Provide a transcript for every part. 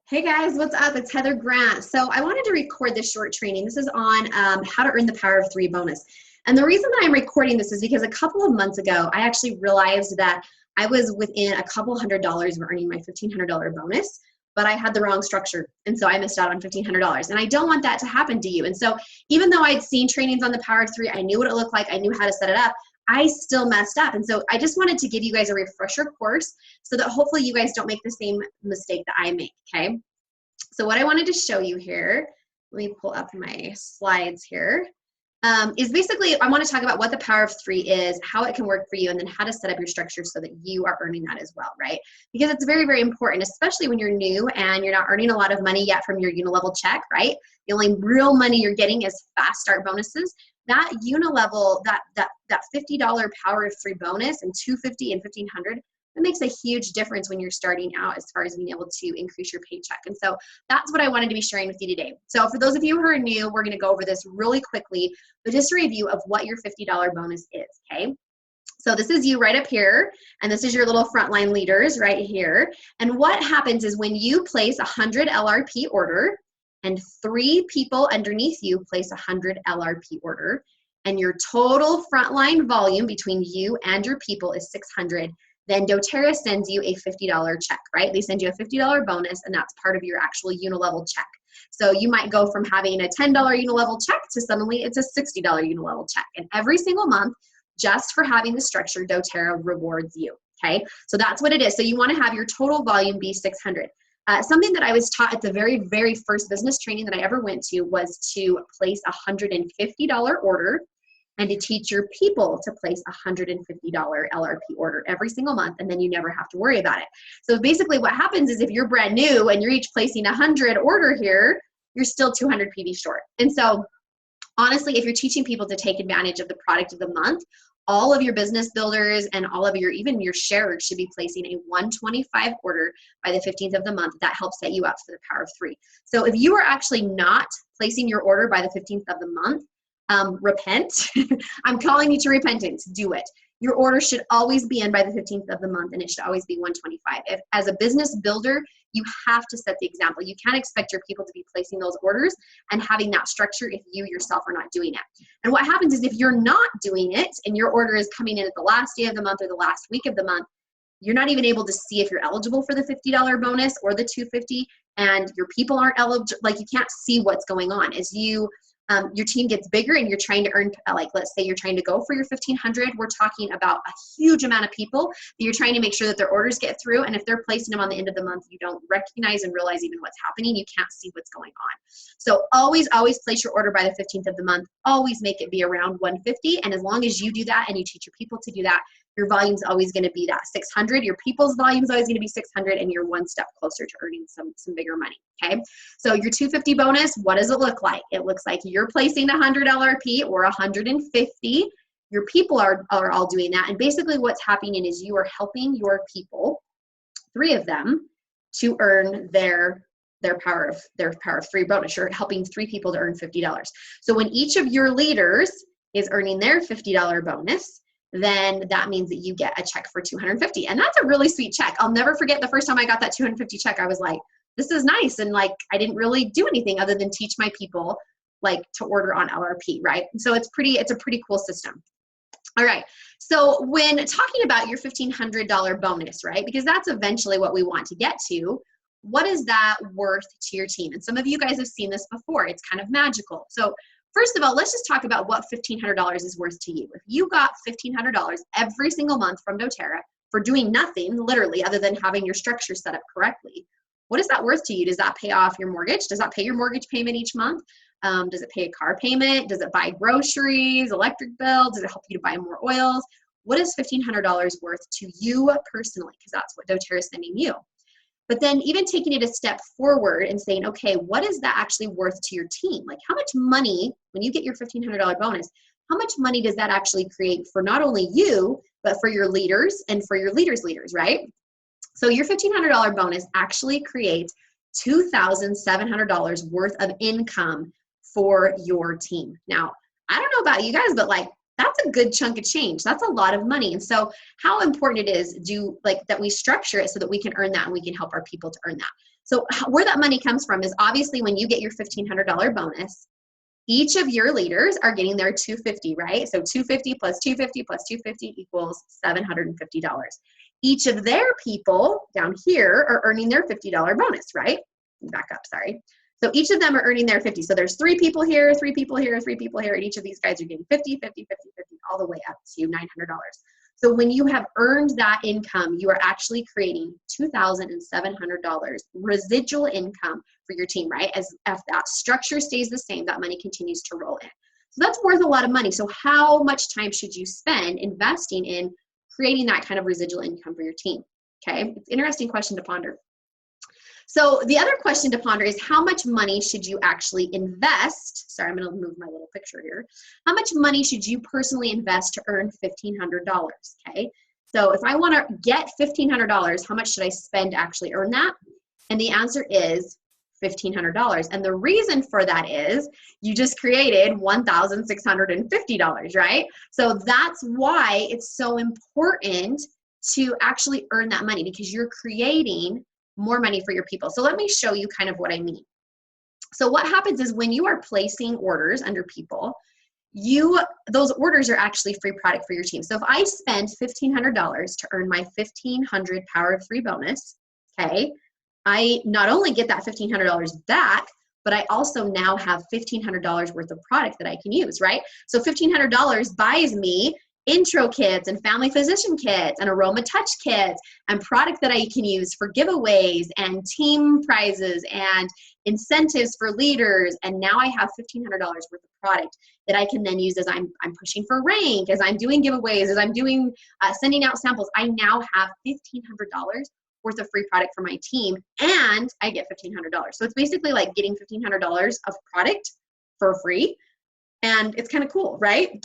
Hey guys, what's up? It's Heather Grant. So I wanted to record this short training. This is on how to earn the power of 3 bonus. And the reason that I'm recording this is because a couple of months ago, I actually realized that I was within a couple $100s of earning my $1,500 bonus, but I had the wrong structure. And so I missed out on $1,500. And I don't want that to happen to you. And so even though I'd seen trainings on the power of 3, I knew what it looked like, I knew how to set it up, I still messed up. And so I just wanted to give you guys a refresher course so that hopefully you guys don't make the same mistake that I make, okay? So what I wanted to show you here, let me pull up my slides here, is basically I want to talk about what the power of 3 is, how it can work for you, and then how to set up your structure so that you are earning that as well, right? Because it's very, very important, especially when you're new and you're not earning a lot of money yet from your unilevel check, right? The only real money you're getting is fast start bonuses. That unilevel, that $50 power of 3 bonus and $250 and $1,500, it makes a huge difference when you're starting out as far as being able to increase your paycheck. And so that's what I wanted to be sharing with you today. So for those of you who are new, we're going to go over this really quickly, but just a review of what your $50 bonus is, okay? So this is you right up here, and this is your little frontline leaders right here. And what happens is when you place a 100 LRP order and 3 people underneath you place a 100 LRP order, and your total frontline volume between you and your people is 600, then doTERRA sends you a $50 check, right? They send you a $50 bonus, and that's part of your actual unilevel check. So you might go from having a $10 unilevel check to suddenly it's a $60 unilevel check. And every single month, just for having the structure, doTERRA rewards you, okay? So that's what it is. So you want to have your total volume be 600. Something that I was taught at the very, very first business training that I ever went to was to place a $150 order and to teach your people to place a $150 LRP order every single month, and then you never have to worry about it. So basically what happens is if you're brand new and you're each placing a 100 order here, you're still 200 PV short. And so honestly, if you're teaching people to take advantage of the product of the month, all of your business builders and all of your, even your sharers should be placing a 125 order by the 15th of the month. That helps set you up for the power of 3. So if you are actually not placing your order by the 15th of the month, repent. I'm calling you to repentance. Do it. Your order should always be in by the 15th of the month, and it should always be 125. If, as a business builder, you have to set the example. You can't expect your people to be placing those orders and having that structure if you yourself are not doing it. And what happens is if you're not doing it and your order is coming in at the last day of the month or the last week of the month, you're not even able to see if you're eligible for the $50 bonus or the $250, and your people aren't eligible. Like, you can't see what's going on as you your team gets bigger and you're trying to earn, like, let's say you're trying to go for your 1,500. We're talking about a huge amount of people that you're trying to make sure that their orders get through. And if they're placing them on the end of the month, you don't recognize and realize even what's happening. You can't see what's going on. So always place your order by the 15th of the month. Always make it be around 150. And as long as you do that and you teach your people to do that, your volume's always going to be that 600. Your people's volume is always going to be 600, and you're one step closer to earning some bigger money. Okay. So your 250 bonus, what does it look like? It looks like you're placing 100 LRP or 150. Your people are all doing that. And basically what's happening is you are helping your people, 3 of them, to earn their power of 3 bonus. You're helping 3 people to earn $50. So when each of your leaders is earning their $50 bonus, then that means that you get a check for $250. And that's a really sweet check. I'll never forget the first time I got that $250 check. I was like, this is nice. And like, I didn't really do anything other than teach my people like to order on LRP, right? So it's a pretty cool system. All right. So when talking about your $1,500 bonus, right? Because that's eventually what we want to get to. What is that worth to your team? And some of you guys have seen this before. It's kind of magical. So first of all, let's just talk about what $1,500 is worth to you. If you got $1,500 every single month from doTERRA for doing nothing, literally, other than having your structure set up correctly, what is that worth to you? Does that pay off your mortgage? Does that pay your mortgage payment each month? Does it pay a car payment? Does it buy groceries, electric bill? Does it help you to buy more oils? What is $1,500 worth to you personally? Because that's what doTERRA is sending you. But then even taking it a step forward and saying, okay, what is that actually worth to your team? Like, how much money, when you get your $1,500 bonus, how much money does that actually create for not only you, but for your leaders and for your leaders' leaders, right? So your $1,500 bonus actually creates $2,700 worth of income for your team. Now, I don't know about you guys, but like, that's a good chunk of change. That's a lot of money. And so how important it is that we structure it so that we can earn that and we can help our people to earn that. So where that money comes from is obviously when you get your $1,500 bonus, each of your leaders are getting their $250, right? So $250 plus $250 plus $250 equals $750. Each of their people down here are earning their $50 bonus, right? Back up, sorry. So each of them are earning their 50. So there's 3 people here, 3 people here, 3 people here, and each of these guys are getting 50, 50, 50, 50, all the way up to $900. So when you have earned that income, you are actually creating $2,700 residual income for your team, right? As if that structure stays the same, that money continues to roll in. So that's worth a lot of money. So how much time should you spend investing in creating that kind of residual income for your team? Okay, it's an interesting question to ponder. So the other question to ponder is how much money should you actually invest? Sorry, I'm going to move my little picture here. How much money should you personally invest to earn $1,500? Okay, so if I want to get $1,500, how much should I spend to actually earn that? And the answer is $1,500. And the reason for that is you just created $1,650, right? So that's why it's so important to actually earn that money, because you're creating more money for your people. So let me show you kind of what I mean. So what happens is when you are placing orders under people, those orders are actually free product for your team. So if I spend $1,500 to earn my 1,500 Power of 3 bonus, okay, I not only get that $1,500 back, but I also now have $1,500 worth of product that I can use, right? So $1,500 buys me intro kits and family physician kits and aroma touch kits and product that I can use for giveaways and team prizes and incentives for leaders. And now I have $1,500 worth of product that I can then use as I'm pushing for rank, as I'm doing giveaways, as I'm doing sending out samples. I now have $1,500 worth of free product for my team, and I get $1,500. So it's basically like getting $1,500 of product for free, and it's kind of cool, right?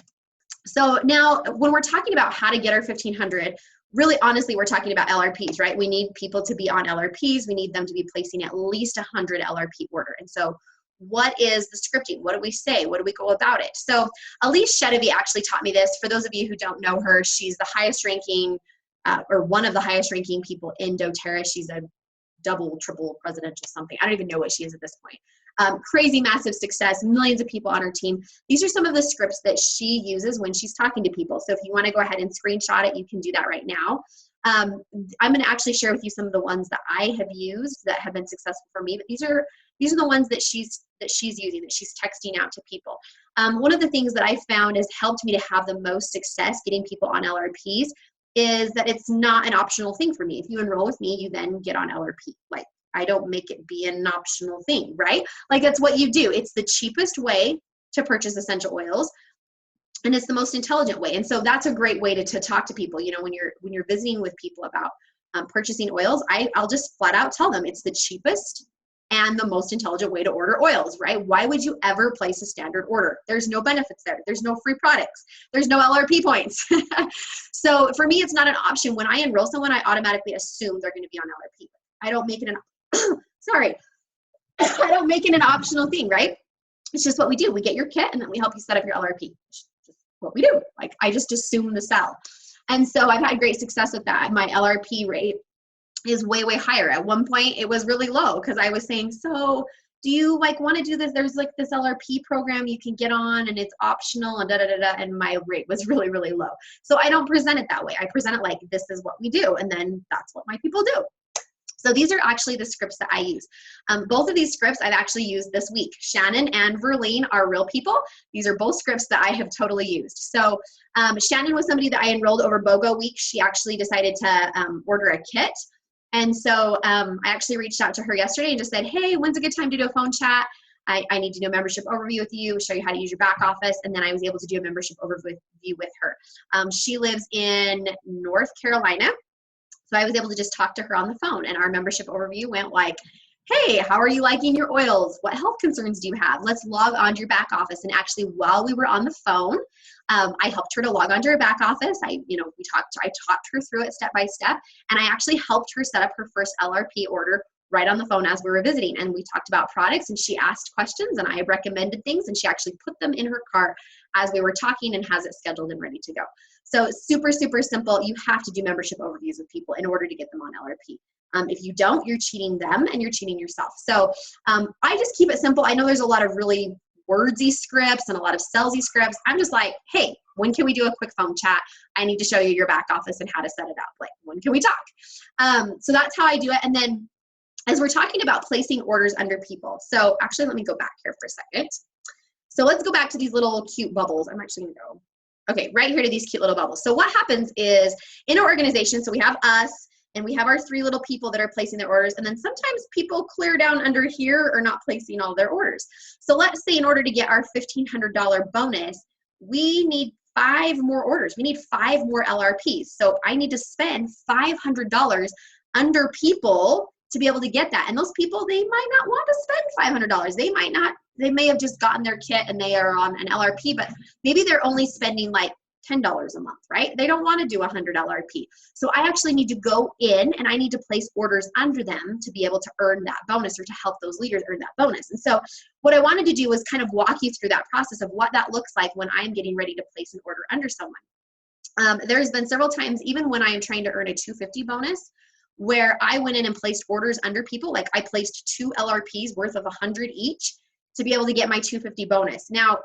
So now when we're talking about how to get our 1,500, really honestly, we're talking about LRPs, right? We need people to be on LRPs. We need them to be placing at least 100 LRP order. And so what is the scripting? What do we say? What do we go about it? So Elise Shedevy actually taught me this. For those of you who don't know her, she's the highest ranking or one of the highest ranking people in doTERRA. She's a double, triple presidential something. I don't even know what she is at this point. Crazy massive success, millions of people on her team. These are some of the scripts that she uses when she's talking to people. So if you want to go ahead and screenshot it, you can do that right now. I'm going to actually share with you some of the ones that I have used that have been successful for me. But these are the ones that she's using, that she's texting out to people. One of the things that I found has helped me to have the most success getting people on LRPs is that it's not an optional thing for me. If you enroll with me, you then get on LRP. Like, I don't make it be an optional thing, right? Like, that's what you do. It's the cheapest way to purchase essential oils, and it's the most intelligent way. And so that's a great way to talk to people. You know, when you're visiting with people about purchasing oils, I'll just flat out tell them it's the cheapest and the most intelligent way to order oils, right? Why would you ever place a standard order? There's no benefits there. There's no free products. There's no LRP points. So for me, it's not an option. When I enroll someone, I automatically assume they're going to be on LRP. I don't make it sorry. I don't make it an optional thing, right? It's just what we do. We get your kit and then we help you set up your LRP. It's just what we do. Like, I just assume the sell. And so I've had great success with that. My LRP rate is way, way higher. At one point it was really low because I was saying, so do you like want to do this? There's like this LRP program you can get on and it's optional and and my rate was really, really low. So I don't present it that way. I present it like, this is what we do. And then that's what my people do. So these are actually the scripts that I use. Both of these scripts I've actually used this week. Shannon and Verlene are real people. These are both scripts that I have totally used. So Shannon was somebody that I enrolled over BOGO week. She actually decided to order a kit. And so I actually reached out to her yesterday and just said, hey, when's a good time to do a phone chat? I need to do a membership overview with you, show you how to use your back office. And then I was able to do a membership overview with her. She lives in North Carolina. So I was able to just talk to her on the phone, and our membership overview went like, hey, how are you liking your oils? What health concerns do you have? Let's log on to your back office. And actually, while we were on the phone, I helped her to log on to her back office. I taught her through it step by step, and I actually helped her set up her first LRP order right on the phone as we were visiting, and we talked about products, and she asked questions and I recommended things, and she actually put them in her cart as we were talking and has it scheduled and ready to go. So super, super simple. You have to do membership overviews with people in order to get them on LRP. If you don't, you're cheating them and you're cheating yourself. So I just keep it simple. I know there's a lot of really wordsy scripts and a lot of salesy scripts. I'm just like, hey, when can we do a quick phone chat? I need to show you your back office and how to set it up. Like, when can we talk? So that's how I do it. And then as we're talking about placing orders under people. So actually, let me go back here for a second. So let's go back to these little cute bubbles. I'm actually gonna go, okay, right here to these cute little bubbles. So what happens is in our organization, so we have us, and we have our 3 little people that are placing their orders. And then sometimes people clear down under here are not placing all their orders. So let's say in order to get our $1,500 bonus, we need 5 more orders. We need 5 more LRPs. So I need to spend $500 under people to be able to get that. And those people, they might not want to spend $500. They might not, they may have just gotten their kit and they are on an LRP, but maybe they're only spending like $10 a month, right? They don't want to do a $100 LRP. So I actually need to go in and I need to place orders under them to be able to earn that bonus or to help those leaders earn that bonus. And so what I wanted to do was kind of walk you through that process of what that looks like when I'm getting ready to place an order under someone. There's been several times, even when I am trying to earn a $250 bonus, where I went in and placed orders under people. Like I placed 2 LRPs worth of 100 each to be able to get my $250 bonus. Now,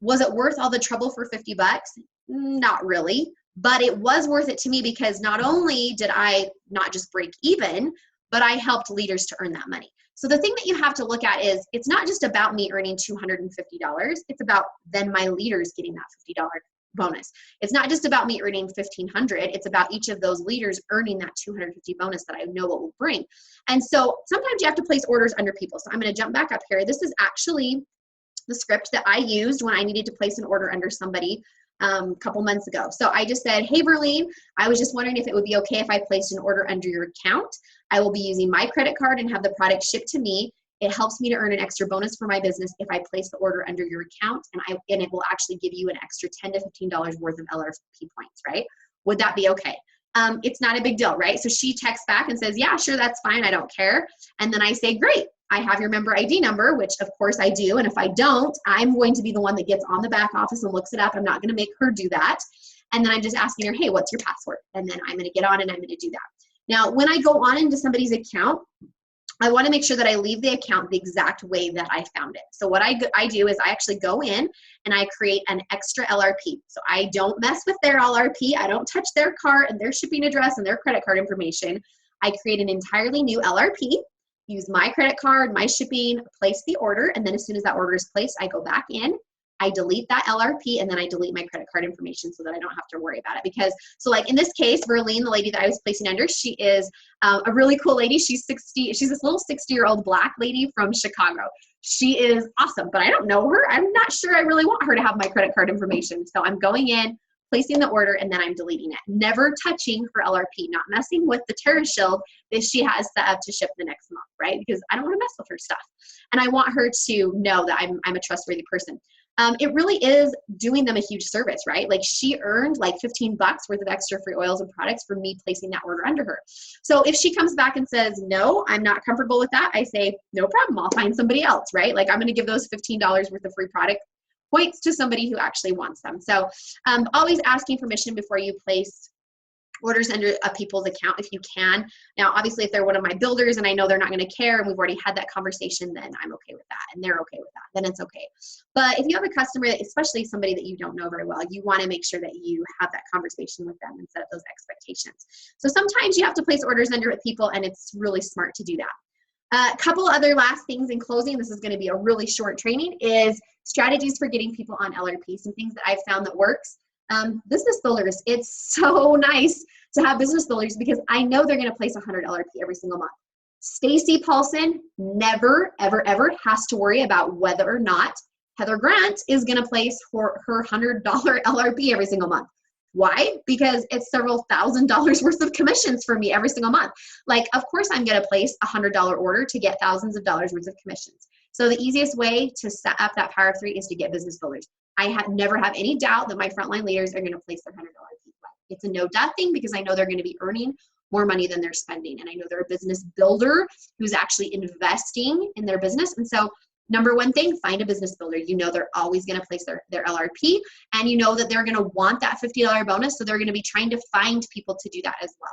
was it worth all the trouble for $50? Not really, but it was worth it to me because not only did I not just break even, but I helped leaders to earn that money. So the thing that you have to look at is it's not just about me earning $250. It's about then my leaders getting that $50 bonus. It's not just about me earning $1,500. It's about each of those leaders earning that $250 bonus that I know it will bring. And so sometimes you have to place orders under people. So I'm going to jump back up here. This is actually the script that I used when I needed to place an order under somebody a couple months ago. So I just said, hey, Verlene, I was just wondering if it would be okay if I placed an order under your account. I will be using my credit card and have the product shipped to me. It helps me to earn an extra bonus for my business if I place the order under your account, and it will actually give you an extra $10 to $15 worth of LRP points, right? Would that be okay? It's not a big deal, right? So she texts back and says, yeah, sure, that's fine. I don't care. And then I say, great. I have your member ID number, which of course I do. And if I don't, I'm going to be the one that gets on the back office and looks it up. I'm not going to make her do that. And then I'm just asking her, hey, what's your password? And then I'm going to get on and I'm going to do that. Now, when I go on into somebody's account, I want to make sure that I leave the account the exact way that I found it. So what I do is I actually go in and I create an extra LRP. So I don't mess with their LRP. I don't touch their cart and their shipping address and their credit card information. I create an entirely new LRP, use my credit card, my shipping, place the order, and then as soon as that order is placed, I go back in, I delete that LRP, and then I delete my credit card information so that I don't have to worry about it. Because, so like in this case, Verlene, the lady that I was placing under, she is a really cool lady. She's 60, she's this little 60-year-old Black lady from Chicago. She is awesome, but I don't know her. I'm not sure I really want her to have my credit card information. So I'm going in, placing the order, and then I'm deleting it. Never touching her LRP, not messing with the Terra Shield that she has set up to ship the next month, right? Because I don't want to mess with her stuff. And I want her to know that I'm a trustworthy person. It really is doing them a huge service, right? Like she earned like $15 worth of extra free oils and products for me placing that order under her. So if she comes back and says, no, I'm not comfortable with that, I say, no problem, I'll find somebody else, right? Like I'm going to give those $15 worth of free product points to somebody who actually wants them. So always asking permission before you place orders under a people's account if you can. Now, obviously, if they're one of my builders and I know they're not going to care and we've already had that conversation, then I'm okay with that and they're okay with that. Then it's okay. But if you have a customer, especially somebody that you don't know very well, you want to make sure that you have that conversation with them and set up those expectations. So sometimes you have to place orders under people and it's really smart to do that. A couple other last things in closing, this is going to be a really short training, is strategies for getting people on LRP, some things that I've found that works. Business builders, it's so nice to have business builders because I know they're going to place $100 LRP every single month. Stacy Paulson never, ever, ever has to worry about whether or not Heather Grant is going to place her $100 LRP every single month. Why? Because it's several $1,000s worth of commissions for me every single month. Like, of course, I'm going to place a $100 order to get thousands of dollars worth of commissions. So the easiest way to set up that Power of 3 is to get business builders. I never have any doubt that my frontline leaders are going to place their $100 people. It's a no doubt thing because I know they're going to be earning more money than they're spending. And I know they're a business builder who's actually investing in their business. And so number one thing, find a business builder. You know they're always going to place their LRP, and you know that they're going to want that $50 bonus, so they're going to be trying to find people to do that as well.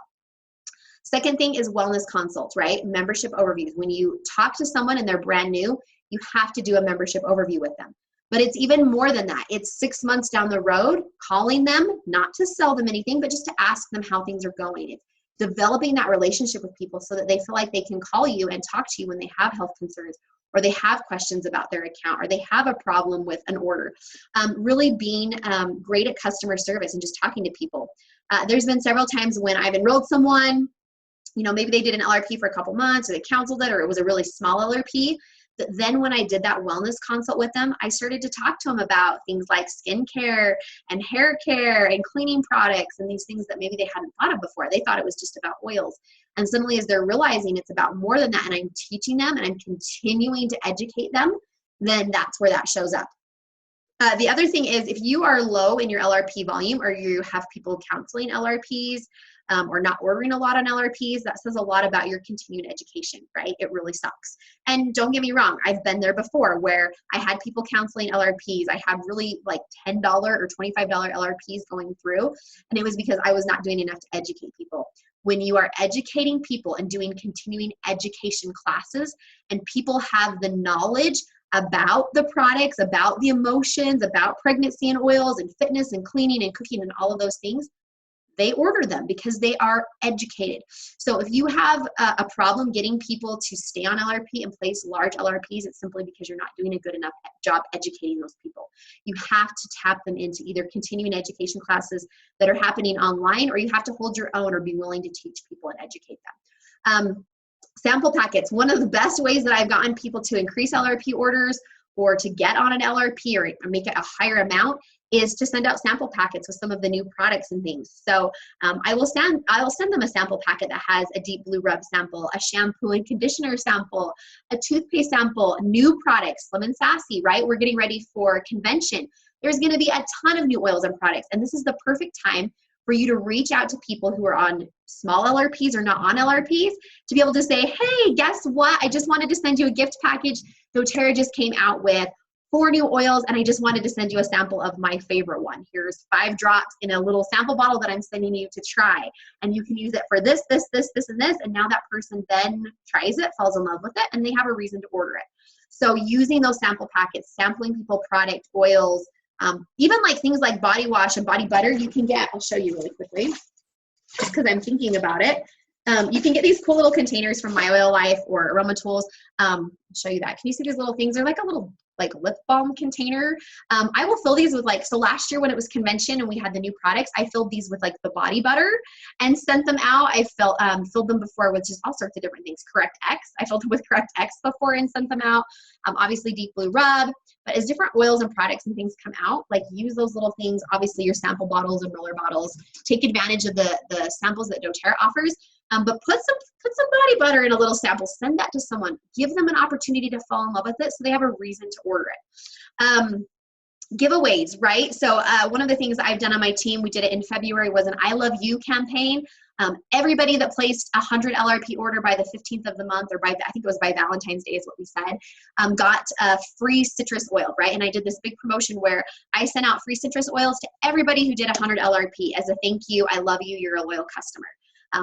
Second thing is wellness consults, right? Membership overviews. When you talk to someone and they're brand new, you have to do a membership overview with them. But it's even more than that. It's 6 months down the road, calling them, not to sell them anything, but just to ask them how things are going. It's developing that relationship with people so that they feel like they can call you and talk to you when they have health concerns, or they have questions about their account, or they have a problem with an order. Really being great at customer service and just talking to people. There's been several times when I've enrolled someone, maybe they did an LRP for a couple months, or they canceled it, or it was a really small LRP. But then when I did that wellness consult with them, I started to talk to them about things like skincare and hair care and cleaning products and these things that maybe they hadn't thought of before. They thought it was just about oils. And suddenly as they're realizing it's about more than that, and I'm teaching them and I'm continuing to educate them, then that's where that shows up. The other thing is, if you are low in your LRP volume, or you have people counseling LRPs, or not ordering a lot on LRPs, that says a lot about your continuing education, right? It really sucks. And don't get me wrong, I've been there before where I had people counseling LRPs. I had really like $10 or $25 LRPs going through, and it was because I was not doing enough to educate people. When you are educating people and doing continuing education classes, and people have the knowledge about the products, about the emotions, about pregnancy and oils and fitness and cleaning and cooking and all of those things, they order them because they are educated. So if you have a problem getting people to stay on LRP and place large LRPs, it's simply because you're not doing a good enough job educating those people. You have to tap them into either continuing education classes that are happening online, or you have to hold your own or be willing to teach people and educate them. Sample packets. One of the best ways that I've gotten people to increase LRP orders or to get on an LRP or make it a higher amount is to send out sample packets with some of the new products and things. So I will send them a sample packet that has a deep blue rub sample, a shampoo and conditioner sample, a toothpaste sample, new products, Slim and Sassy, right? We're getting ready for convention. There's going to be a ton of new oils and products, and this is the perfect time for you to reach out to people who are on small LRPs or not on LRPs to be able to say, hey, guess what? I just wanted to send you a gift package. doTERRA just came out with 4 new oils, and I just wanted to send you a sample of my favorite one. Here's 5 drops in a little sample bottle that I'm sending you to try. And you can use it for this, this, this, this, and this. And now that person then tries it, falls in love with it, and they have a reason to order it. So using those sample packets, sampling people product, oils, even like things like body wash and body butter, you can get, I'll show you really quickly, just because I'm thinking about it. You can get these cool little containers from My Oil Life or Aroma Tools. I'll show you that. Can you see these little things? They're like a little lip balm container. I will fill these with so last year when it was convention and we had the new products, I filled these with the body butter and sent them out. I filled them before with just all sorts of different things. Correct X, I filled them with Correct X before and sent them out. Obviously Deep Blue Rub, but as different oils and products and things come out, use those little things, obviously your sample bottles and roller bottles, take advantage of the samples that doTERRA offers. But put some body butter in a little sample, send that to someone, give them an opportunity to fall in love with it so they have a reason to order it. Giveaways, right? So one of the things I've done on my team, we did it in February, was an I Love You campaign. Everybody that placed a 100 LRP order by the 15th of the month, or I think it was by Valentine's Day is what we said, got a free citrus oil, right? And I did this big promotion where I sent out free citrus oils to everybody who did 100 LRP as a thank you, I love you, you're a loyal customer.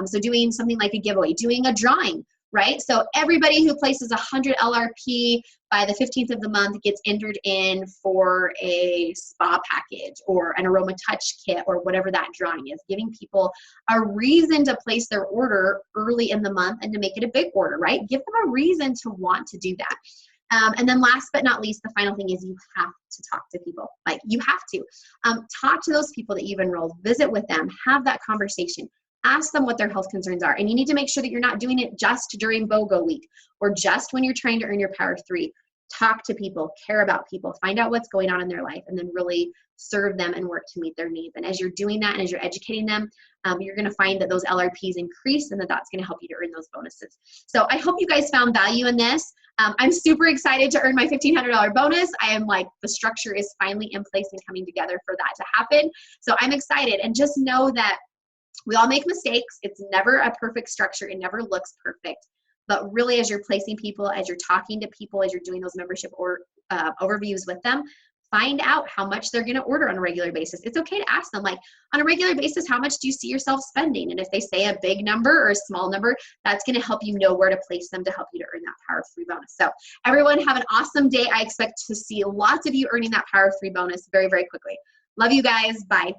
So doing something like a giveaway, doing a drawing, right? So everybody who places 100 LRP by the 15th of the month gets entered in for a spa package or an aroma touch kit or whatever that drawing is, giving people a reason to place their order early in the month and to make it a big order, right? Give them a reason to want to do that. And then last but not least, the final thing is you have to talk to people. You have to. Talk to those people that you've enrolled, visit with them, have that conversation. Ask them what their health concerns are. And you need to make sure that you're not doing it just during BOGO week or just when you're trying to earn your Power 3. Talk to people, care about people, find out what's going on in their life, and then really serve them and work to meet their needs. And as you're doing that and as you're educating them, you're going to find that those LRPs increase and that's going to help you to earn those bonuses. So I hope you guys found value in this. I'm super excited to earn my $1,500 bonus. I am the structure is finally in place and coming together for that to happen. So I'm excited, and just know that We all make mistakes. It's never a perfect structure. It never looks perfect. But really, as you're placing people, as you're talking to people, as you're doing those membership or overviews with them, find out how much they're going to order on a regular basis. It's okay to ask them, like, on a regular basis, how much do you see yourself spending? And if they say a big number or a small number, that's going to help you know where to place them to help you to earn that Power of 3 bonus. So everyone have an awesome day. I expect to see lots of you earning that Power of 3 bonus very, very quickly. Love you guys. Bye.